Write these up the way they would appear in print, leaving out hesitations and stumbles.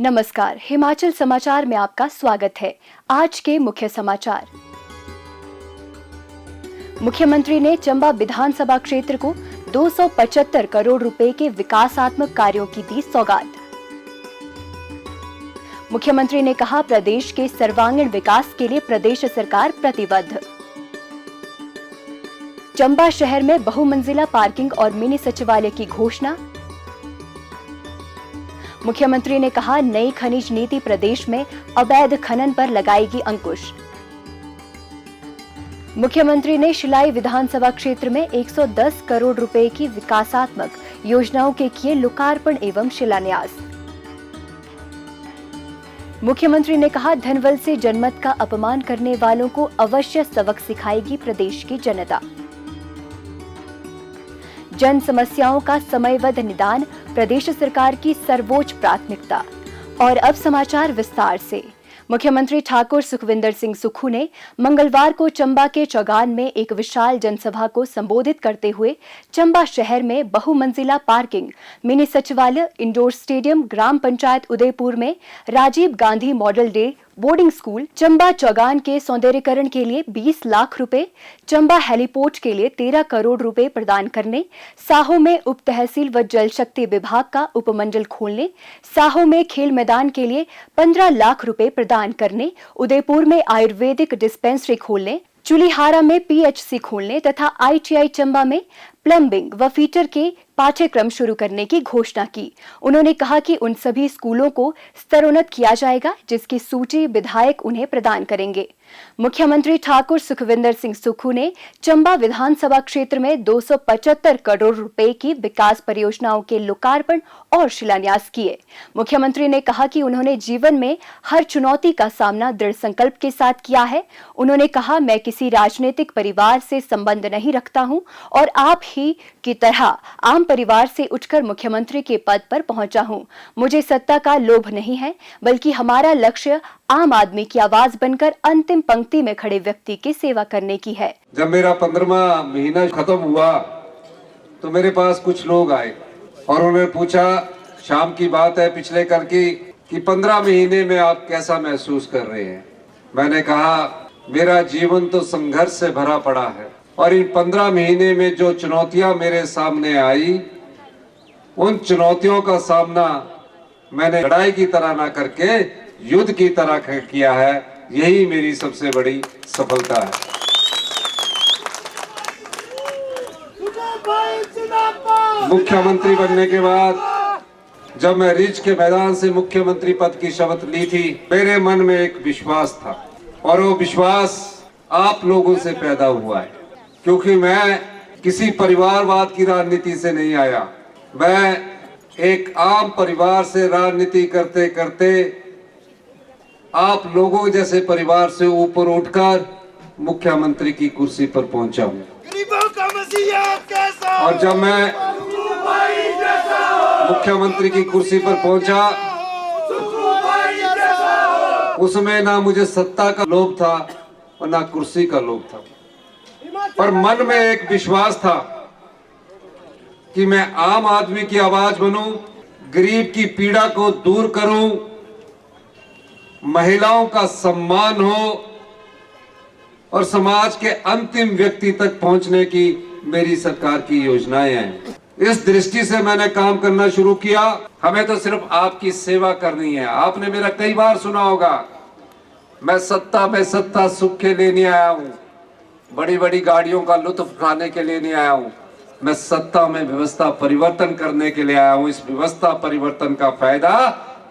नमस्कार, हिमाचल समाचार में आपका स्वागत है। आज के मुख्य समाचार। मुख्यमंत्री ने चंबा विधानसभा क्षेत्र को 275 करोड़ रुपए के विकासात्मक कार्यों की दी सौगात। मुख्यमंत्री ने कहा, प्रदेश के सर्वांगीण विकास के लिए प्रदेश सरकार प्रतिबद्ध। चंबा शहर में बहुमंजिला पार्किंग और मिनी सचिवालय की घोषणा। मुख्यमंत्री ने कहा, नई खनिज नीति प्रदेश में अवैध खनन पर लगाएगी अंकुश। मुख्यमंत्री ने शिलाई विधानसभा क्षेत्र में 110 करोड़ रुपए की विकासात्मक योजनाओं के किए लोकार्पण एवं शिलान्यास। मुख्यमंत्री ने कहा, धनबल से जनमत का अपमान करने वालों को अवश्य सबक सिखाएगी प्रदेश की जनता। जन समस्याओं का समयबद्ध निदान प्रदेश सरकार की सर्वोच्च प्राथमिकता। और अब समाचार विस्तार से। मुख्यमंत्री ठाकुर सुखविंदर सिंह सुक्खू ने मंगलवार को चंबा के चौगान में एक विशाल जनसभा को संबोधित करते हुए चंबा शहर में बहुमंजिला पार्किंग, मिनी सचिवालय, इंडोर स्टेडियम, ग्राम पंचायत उदयपुर में Rajiv Gandhi model day boarding school, Chamba Chaugan के सौंदर्यीकरण के लिए 20 लाख रुपए, चंबा हेलीपोर्ट के लिए 13 करोड़ रुपए प्रदान करने, साहो में उप तहसील व जल शक्ति विभाग का उपमंडल खोलने, साहो में खेल मैदान के लिए 15 लाख रुपए प्रदान करने, उदयपुर में आयुर्वेदिक डिस्पेंसरी खोलने, चुलीहारा में पीएचसी खोलने तथा आईटीआई चंबा में प्लम्बिंग व फीटर के पाठ्यक्रम शुरू करने की घोषणा की। उन्होंने कहा कि उन सभी स्कूलों को स्तरोन्नत किया जाएगा जिसकी सूची विधायक उन्हें प्रदान करेंगे। मुख्यमंत्री ठाकुर सुखविंदर सिंह सुक्खू ने चंबा विधानसभा क्षेत्र में 275 करोड़ रुपए की विकास परियोजनाओं के लोकार्पण और शिलान्यास किए। मुख्यमंत्री ने कहा कि उन्होंने जीवन में हर चुनौती का सामना दृढ़ संकल्प के साथ किया है। उन्होंने कहा, मैं किसी राजनीतिक परिवार से संबंध नहीं रखता हूं और आप ही की तरह आम परिवार से उठकर मुख्यमंत्री के पद पर पहुंचा हूं। मुझे सत्ता का लोभ नहीं है, बल्कि हमारा लक्ष्य आम आदमी की आवाज बनकर अंतिम पंक्ति में खड़े व्यक्ति की सेवा करने की है। जब मेरा 15वां महीना खत्म हुआ तो मेरे पास कुछ लोग आए और उन्होंने पूछा, शाम की बात है पिछले कल की, कि 15 महीने में आप कैसा महसूस कर रहे हैं। मैंने कहा, मेरा जीवन तो संघर्ष से भरा पड़ा है और इन 15 महीने में जो चुनौतियां मेरे सामने आई, उन चुनौतियों का सामना मैंने लड़ाई की तरह ना करके युद्ध की तरह किया है। यही मेरी सबसे बड़ी सफलता है। मुख्यमंत्री बनने के बाद जब मैं रिज के मैदान से मुख्यमंत्री पद की शपथ ली थी, मेरे मन में एक विश्वास था और वो विश्वास आप लोगों से पैदा हुआ है, क्योंकि मैं किसी परिवारवाद की राजनीति से नहीं आया। मैं एक आम परिवार से राजनीति करते करते आप लोगों जैसे परिवार से ऊपर उठकर मुख्यमंत्री की कुर्सी पर पहुंचा हूं। और जब मैं मुख्यमंत्री की कुर्सी पर पहुंचा, उसमें ना मुझे सत्ता का लोभ था और ना कुर्सी का लोभ था, पर मन में एक विश्वास था कि मैं आम आदमी की आवाज बनूं, गरीब की पीड़ा को दूर करूं, महिलाओं का सम्मान हो और समाज के अंतिम व्यक्ति तक पहुंचने की मेरी सरकार की योजनाएं हैं। इस दृष्टि से मैंने काम करना शुरू किया। हमें तो सिर्फ आपकी सेवा करनी है। आपने मेरा कई बार सुना होगा, मैं सत्ता सुख के लिए नहीं आया हूं, बड़ी बड़ी गाड़ियों का लुत्फ उठाने के लिए नहीं आया हूं। मैं सत्ता में व्यवस्था परिवर्तन करने के लिए आया हूं। इस व्यवस्था परिवर्तन का फायदा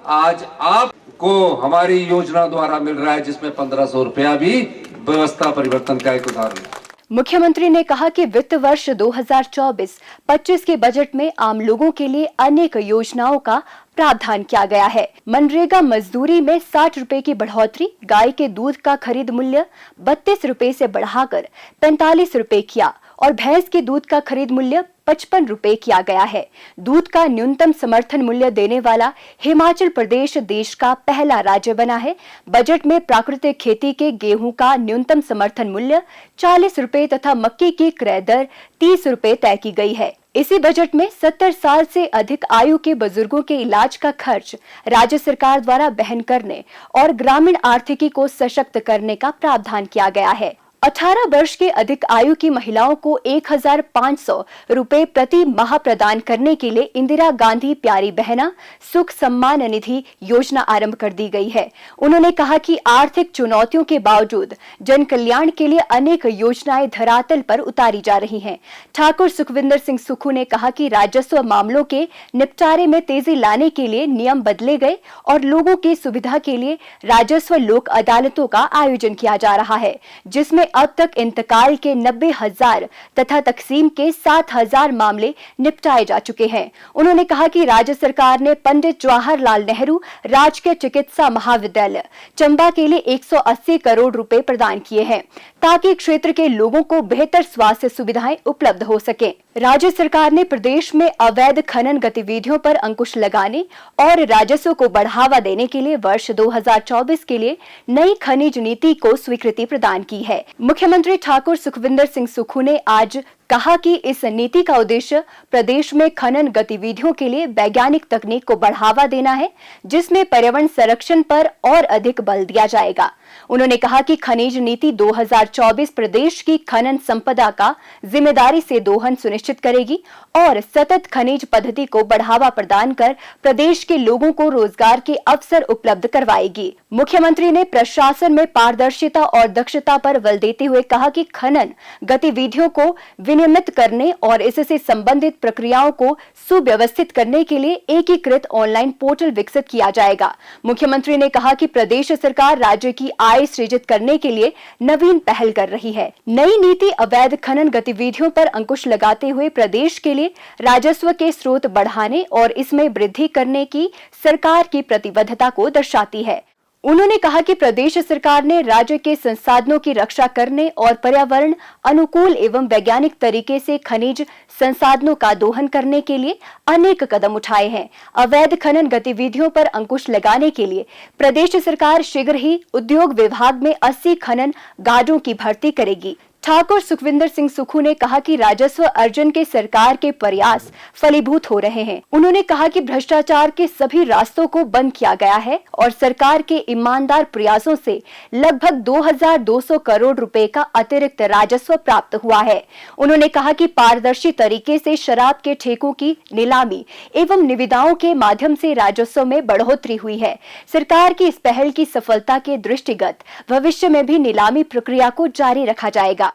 आज आपको हमारी योजना द्वारा मिल रहा है, जिसमें 1500 रुपया भी व्यवस्था परिवर्तन का एक उदाहरण है। मुख्यमंत्री ने कहा कि वित्त वर्ष 2024-25 के बजट में आम लोगों के लिए अनेक योजनाओं का प्रावधान किया गया है। मनरेगा मजदूरी में 60 रुपए की बढ़ोतरी, गाय के दूध का खरीद मूल्य 32 रुपए से बढ़ाकर 45 रुपए किया और भैंस के दूध का खरीद मूल्य 55 रुपए किया गया है। दूध का न्यूनतम समर्थन मूल्य देने वाला हिमाचल प्रदेश देश का पहला राज्य बना है। बजट में प्राकृतिक खेती के गेहूं का न्यूनतम समर्थन मूल्य 40 रुपए तथा मक्की की क्रय दर 30 रुपए तय की गई है। इसी बजट में 70 साल से अधिक आयु के बुजुर्गों के इलाज का खर्च राज्य सरकार द्वारा वहन करने और ग्रामीण आर्थिकी को सशक्त करने का प्रावधान किया गया है। 18 वर्ष के अधिक आयु की महिलाओं को 1500 रुपए प्रति माह प्रदान करने के लिए इंदिरा गांधी प्यारी बहना सुख सम्मान निधि योजना आरंभ कर दी गई है। उन्होंने कहा कि आर्थिक चुनौतियों के बावजूद जन कल्याण के लिए अनेक योजनाएं धरातल पर उतारी जा रही हैं। ठाकुर सुखविंदर सिंह सुक्खू ने कहा कि राजस्व मामलों के निपटारे में तेजी लाने के लिए नियम बदले गए और लोगों की सुविधा के लिए राजस्व लोक अदालतों का आयोजन किया जा रहा है, जिसमें अब तक इंतकाल के 90,000 तथा तकसीम के 7,000 मामले निपटाए जा चुके हैं। उन्होंने कहा कि राज्य सरकार ने पंडित जवाहरलाल नेहरू राजकीय चिकित्सा महाविद्यालय चंबा के लिए 180 करोड़ रुपए प्रदान किए हैं ताकि क्षेत्र के लोगों को बेहतर स्वास्थ्य सुविधाएं उपलब्ध हो सके। राज्य सरकार ने प्रदेश में अवैध खनन गतिविधियों पर अंकुश लगाने और राजस्व को बढ़ावा देने के लिए वर्ष 2024 के लिए नई खनिज नीति को स्वीकृति प्रदान की है। मुख्यमंत्री ठाकुर सुखविंदर सिंह सुक्खू ने आज कहा कि इस नीति का उद्देश्य प्रदेश में खनन गतिविधियों के लिए वैज्ञानिक तकनीक को बढ़ावा देना है, जिसमें पर्यावरण संरक्षण पर और अधिक बल दिया जाएगा। उन्होंने कहा कि खनिज नीति 2024 प्रदेश की खनन संपदा का जिम्मेदारी से दोहन सुनिश्चित करेगी और सतत खनिज पद्धति को बढ़ावा प्रदान कर प्रदेश के लोगों को रोजगार के अवसर उपलब्ध करवाएगी। मुख्यमंत्री ने प्रशासन में पारदर्शिता और दक्षता पर बल देते हुए कहा कि खनन गतिविधियों को विनियमित करने और इससे संबंधित प्रक्रियाओं को सुव्यवस्थित करने के लिए एकीकृत ऑनलाइन पोर्टल विकसित किया जाएगा। मुख्यमंत्री ने कहा कि प्रदेश सरकार राज्य की आय सृजित करने के लिए नवीन पहल कर रही है। नई नीति अवैध खनन गतिविधियों पर अंकुश लगाते हुए प्रदेश के लिए राजस्व के स्रोत बढ़ाने और इसमें वृद्धि करने की सरकार की प्रतिबद्धता को दर्शाती है। उन्होंने कहा कि प्रदेश सरकार ने राज्य के संसाधनों की रक्षा करने और पर्यावरण अनुकूल एवं वैज्ञानिक तरीके से खनिज संसाधनों का दोहन करने के लिए अनेक कदम उठाए हैं। अवैध खनन गतिविधियों पर अंकुश लगाने के लिए प्रदेश सरकार शीघ्र ही उद्योग विभाग में 80 खनन गार्डों की भर्ती करेगी। ठाकुर सुखविंदर सिंह सुक्खू ने कहा कि राजस्व अर्जन के सरकार के प्रयास फलीभूत हो रहे हैं। उन्होंने कहा कि भ्रष्टाचार के सभी रास्तों को बंद किया गया है और सरकार के ईमानदार प्रयासों से लगभग 2200 करोड़ रुपए का अतिरिक्त राजस्व प्राप्त हुआ है। उन्होंने कहा कि पारदर्शी तरीके से शराब के ठेकों की नीलामी एवं निविदाओं के माध्यम से राजस्व में बढ़ोतरी हुई है। सरकार की इस पहल की सफलता के दृष्टिगत भविष्य में भी नीलामी प्रक्रिया को जारी रखा जाएगा।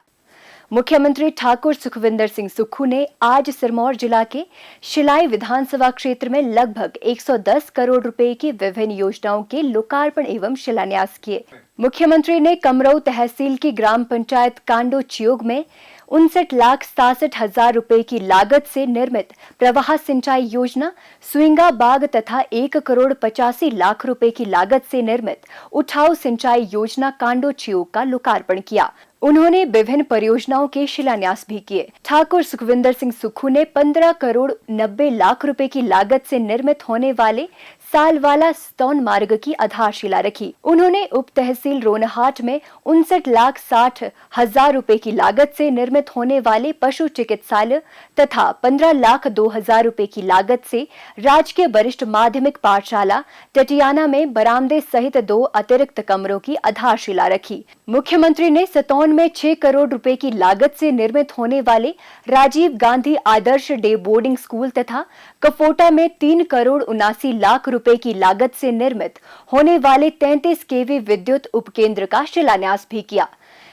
मुख्यमंत्री ठाकुर सुखविंदर सिंह सुक्खू ने आज सिरमौर जिला के शिलाई विधानसभा क्षेत्र में लगभग 110 करोड़ रुपए की विभिन्न योजनाओं के लोकार्पण एवं शिलान्यास किए। मुख्यमंत्री ने कमरऊ तहसील की ग्राम पंचायत कांडो चियोग में 59,67,000 रुपए की लागत से निर्मित प्रवाह सिंचाई योजना, सुइंगा बाग तथा 1,85,00,000 रुपए की लागत से निर्मित उठाऊ सिंचाई योजना कांडो चियोग का लोकार्पण किया। उन्होंने विभिन्न परियोजनाओं के शिलान्यास भी किए। ठाकुर सुखविंदर सिंह सुक्खू ने 15,90,00,000 रुपए की लागत से निर्मित होने वाले सालवाला स्तौन मार्ग की आधारशिला रखी। उन्होंने उप तहसील रोनहाट में 59,60,000 रुपए की लागत से निर्मित होने वाले पशु चिकित्सालय तथा 15,02,000 रुपए की लागत से राजकीय वरिष्ठ माध्यमिक पाठशाला टटियाना में बरामदे सहित 2 अतिरिक्त कमरों की आधारशिला रखी। मुख्यमंत्री ने सतौन में 6 करोड़ रुपए की लागत से निर्मित होने वाले राजीव गांधी आदर्श डे बोर्डिंग स्कूल तथा कफोटा में 3,79,00,000 रुपए की लागत से निर्मित होने वाले 33 केवी विद्युत उपकेंद्र का शिलान्यास भी किया।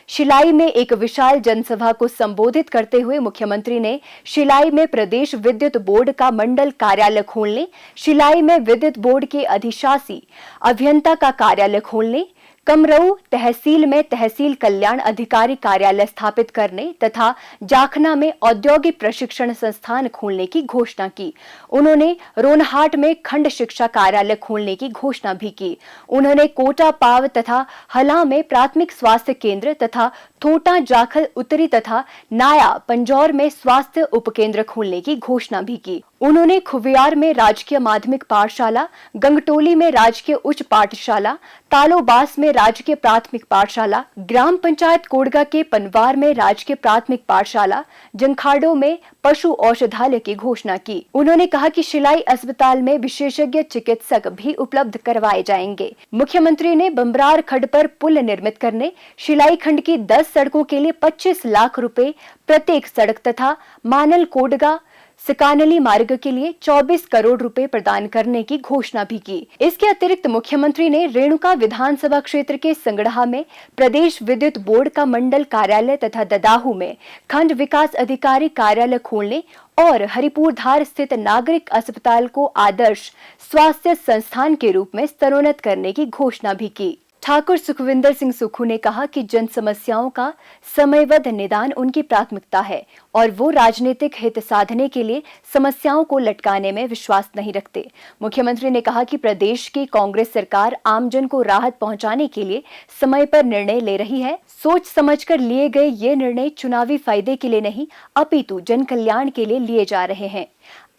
शिलाई में एक विशाल जनसभा को संबोधित करते हुए मुख्यमंत्री ने शिलाई में प्रदेश विद्युत बोर्ड का मंडल कार्यालय खोलने, शिलाई में विद्युत बोर्ड के अधिशासी अभियंता का कार्यालय खोलने, कमरऊ तहसील में तहसील कल्याण अधिकारी कार्यालय स्थापित करने तथा जाखना में औद्योगिक प्रशिक्षण संस्थान खोलने की घोषणा की। उन्होंने रोनहाट में खंड शिक्षा कार्यालय खोलने की घोषणा भी की। उन्होंने कोटा पाव तथा हला में प्राथमिक स्वास्थ्य केंद्र तथा थोटा जाखल उत्तरी तथा नाया पंजौर में स्वास्थ्य उपकेंद्र खोलने की घोषणा भी की। उन्होंने खुवियार में राजकीय माध्यमिक पाठशाला, गंगटोली में राजकीय उच्च पाठशाला, तालोबास में राजकीय प्राथमिक पाठशाला, ग्राम पंचायत कोडगा के पनवार में राजकीय प्राथमिक पाठशाला, जंखाड़ो में पशु औषधालय की घोषणा की। उन्होंने कहा कि शिलाई अस्पताल में विशेषज्ञ चिकित्सक भी उपलब्ध करवाए जाएंगे। मुख्यमंत्री ने बम्बरार खड्ड पर पुल निर्मित करने, शिलाई खंड की 10 सड़कों के लिए 25 लाख रुपए प्रत्येक सड़क तथा मानल कोडगा सिकानली मार्ग के लिए 24 करोड़ रुपए प्रदान करने की घोषणा भी की। इसके अतिरिक्त मुख्यमंत्री ने रेणुका विधानसभा क्षेत्र के संगड़हा में प्रदेश विद्युत बोर्ड का मंडल कार्यालय तथा ददाहू में खंड विकास अधिकारी कार्यालय खोलने और हरिपुर धार स्थित नागरिक अस्पताल को आदर्श स्वास्थ्य संस्थान के रूप में स्तरोन्नत करने की घोषणा भी की। ठाकुर सुखविंदर सिंह सुक्खू ने कहा कि जन समस्याओं का समयबद्ध निदान उनकी प्राथमिकता है और वो राजनीतिक हित साधने के लिए समस्याओं को लटकाने में विश्वास नहीं रखते। मुख्यमंत्री ने कहा कि प्रदेश की कांग्रेस सरकार आमजन को राहत पहुंचाने के लिए समय पर निर्णय ले रही है। सोच समझकर लिए गए ये निर्णय चुनावी फायदे के लिए नहीं, अपितु जन कल्याण के लिए लिए जा रहे हैं।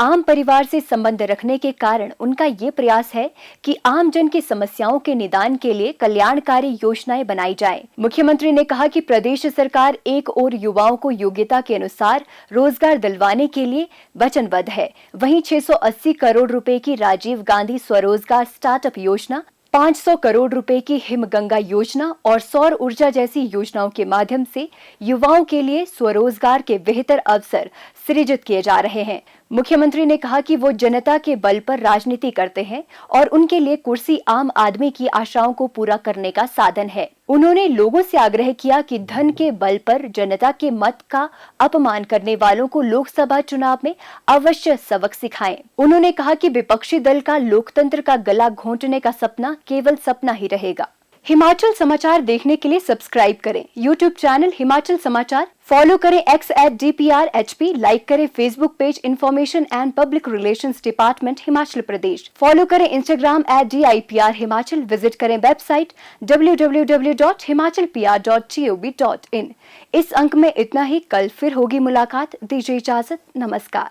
आम परिवार से संबंध रखने के कारण उनका ये प्रयास है कि आम जन की समस्याओं के निदान के लिए कल्याणकारी योजनाएं बनाई जाएं। मुख्यमंत्री ने कहा कि प्रदेश सरकार एक ओर युवाओं को योग्यता के अनुसार रोजगार दिलवाने के लिए वचनबद्ध है, वहीं 680 करोड़ रुपए की राजीव गांधी स्वरोजगार स्टार्टअप योजना, 500 करोड़ रुपए की हिमगंगा योजना और सौर ऊर्जा जैसी योजनाओं के माध्यम से युवाओं के लिए स्वरोजगार के बेहतर अवसर सृजित किए जा रहे हैं। मुख्यमंत्री ने कहा कि वो जनता के बल पर राजनीति करते हैं और उनके लिए कुर्सी आम आदमी की आशाओं को पूरा करने का साधन है। उन्होंने लोगों से आग्रह किया कि धन के बल पर जनता के मत का अपमान करने वालों को लोकसभा चुनाव में अवश्य सबक सिखाएं। उन्होंने कहा कि विपक्षी दल का लोकतंत्र का गला घोंटने का सपना केवल सपना ही रहेगा। हिमाचल समाचार देखने के लिए सब्सक्राइब करें यूट्यूब चैनल हिमाचल समाचार, फॉलो करें x@DPRHP, लाइक करें Facebook page information and public relations department Himachal Pradesh, follow करें इंस्टाग्राम @DIPR हिमाचल, विजिट करें वेबसाइट www.himachalpr.gov.in। इस अंक में इतना ही, कल फिर होगी मुलाकात। दीजिए इजाजत, नमस्कार।